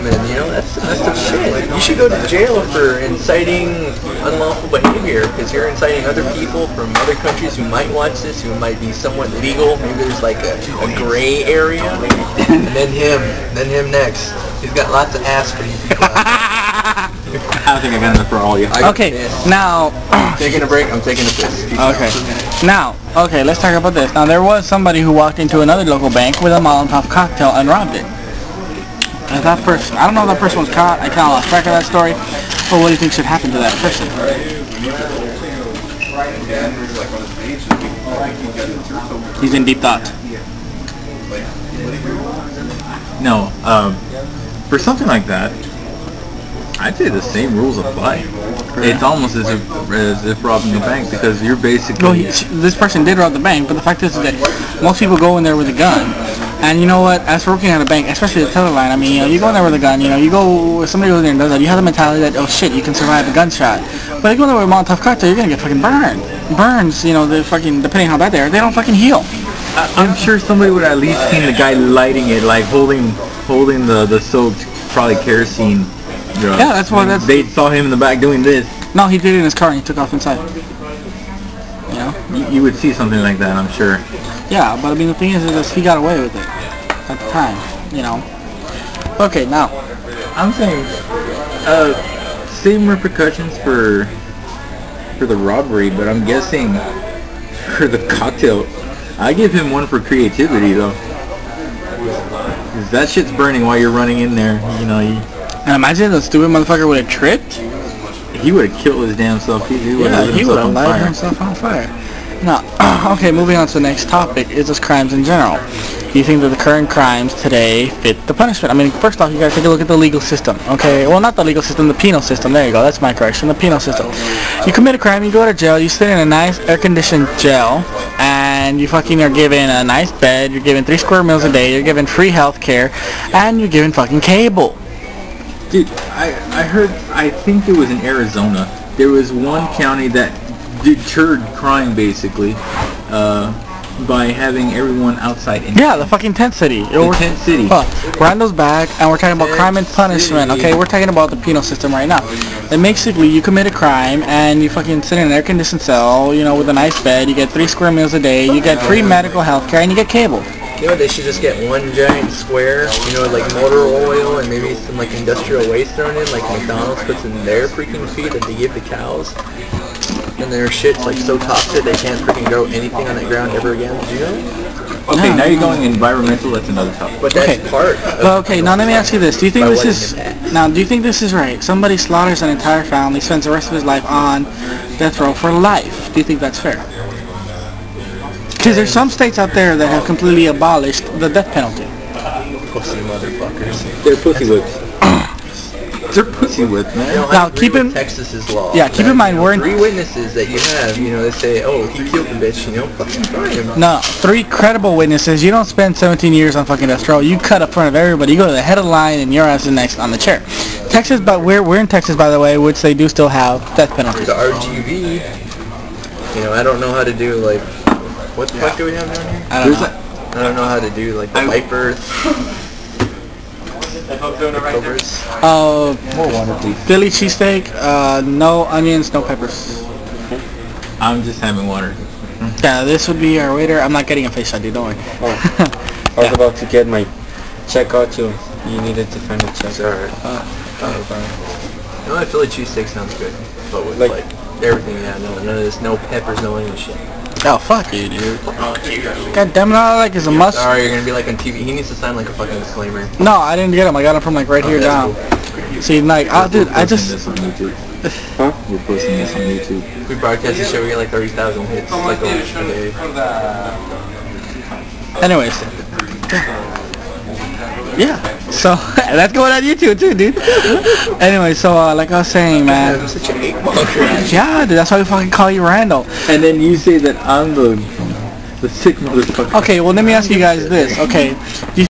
Man, you know, that's the shit. You should go to jail for inciting unlawful behavior, because you're inciting other people from other countries who might watch this, who might be somewhat legal. Maybe there's like a gray area. And then him next. He's got lots of ass for you people. I think I got enough for all you. Okay, now... Taking a break, I'm taking a piss. Okay. Now, okay, let's talk about this. Now, there was somebody who walked into another local bank with a Molotov cocktail and robbed it. And that person, I don't know if that person was caught. I kind of lost track of that story. But what do you think should happen to that person? He's in deep thought. No, for something like that, I'd say the same rules apply. It's almost as if robbing a bank, because you're basically... Well, this person did rob the bank, but the fact is that most people go in there with a gun. And you know what, as for working at a bank, especially the teller line, I mean, you know, you go in there with a gun, you know, you go, if somebody goes in there and does that, you have the mentality that, oh shit, you can survive a gunshot. But if you go in there with a Molotov cocktail, you're gonna get fucking burned. Burns, you know, they're fucking, depending on how bad they are, they don't fucking heal. I'm sure somebody would at least seen the guy lighting it, like holding the soaked, probably kerosene drug. Yeah, that's what They saw him in the back doing this. No, he did it in his car and he took off inside. You know? You would see something like that, I'm sure. Yeah, but I mean, the thing is he got away with it at the time, you know. Okay, now. I'm saying, same repercussions for the robbery, but I'm guessing for the cocktail, I give him one for creativity, though. Because that shit's burning while you're running in there, you know. And imagine the stupid motherfucker would have tripped. He would have killed his damn self. He would have lighted himself on fire. Now, okay, moving on to the next topic is just crimes in general. Do you think that the current crimes today fit the punishment? I mean, first off, you gotta take a look at the legal system, okay? Well, not the legal system, the penal system. There you go, that's my correction, the penal system. You commit a crime, you go to jail, you sit in a nice air-conditioned jail, and you fucking are given a nice bed, you're given 3 square meals a day, you're given free health care, and you're given fucking cable. Dude, I heard, I think it was in Arizona, there was one county that deterred crime, basically, by having everyone outside. Yeah, the fucking tent city. The tent city. Rando's back, and we're talking about crime and punishment, okay? We're talking about the penal system right now. And basically, you commit a crime, and you fucking sit in an air-conditioned cell, you know, with a nice bed, you get 3 square meals a day, you get free medical health care, and you get cable. You know what, they should just get one giant square, you know, like motor oil and maybe some like industrial waste thrown in, like McDonald's puts in their freaking feed that they give the cows. And their shit's like so toxic they can't freaking grow anything on that ground ever again. Do you know? Okay, now you're going environmental, that's another topic. But that's part of okay, now let me ask you this. Do you think this is do you think this is right? Somebody slaughters an entire family, spends the rest of his life on death row for life. Do you think that's fair? Because there's some states out there that have completely abolished the death penalty. Pussy motherfuckers. They're pussy whips. They're pussy whips, man. Now keep in Texas's law. Yeah, keep in mind we're in 3 witnesses that you have. You know, they say, oh, he killed the bitch. You know, fucking try him. No, 3 credible witnesses. You don't spend 17 years on fucking death row. You cut up front of everybody. You go to the head of the line, and your ass is next on the chair. Texas, but we're in Texas, by the way, which they do still have death penalty. The RGV. You know, I don't know how to do like. What the fuck do we have down here? I don't know how to do like the Vipers. More water, please. Philly cheesesteak, no onions, no peppers. I'm just having water. Yeah, this would be our waiter. I'm not getting a face shot, dude. Don't worry. I was about to get my check out too. You needed to find a check. Alright. No, Philly cheesesteak sounds good, but with like everything. Yeah, none of this, no peppers, no onion shit. Oh, fuck you, dude. God damn it, all I like is a must. Sorry, you're gonna be like on TV. He needs to sign like a fucking disclaimer. No, I didn't get him. I got him from like right here down. Cool. See, like, dude, I just... Huh? We're posting this on YouTube. We broadcast the show, we get like 30,000 hits like a day. Anyways. Yeah. So, that's going on YouTube too, dude. Anyway, so, like I was saying, man. I'm such an 8-ball. Yeah, dude, that's why we fucking call you Randall. And then you say that I'm the sick motherfucker. Okay, well, let me ask you guys this. Okay,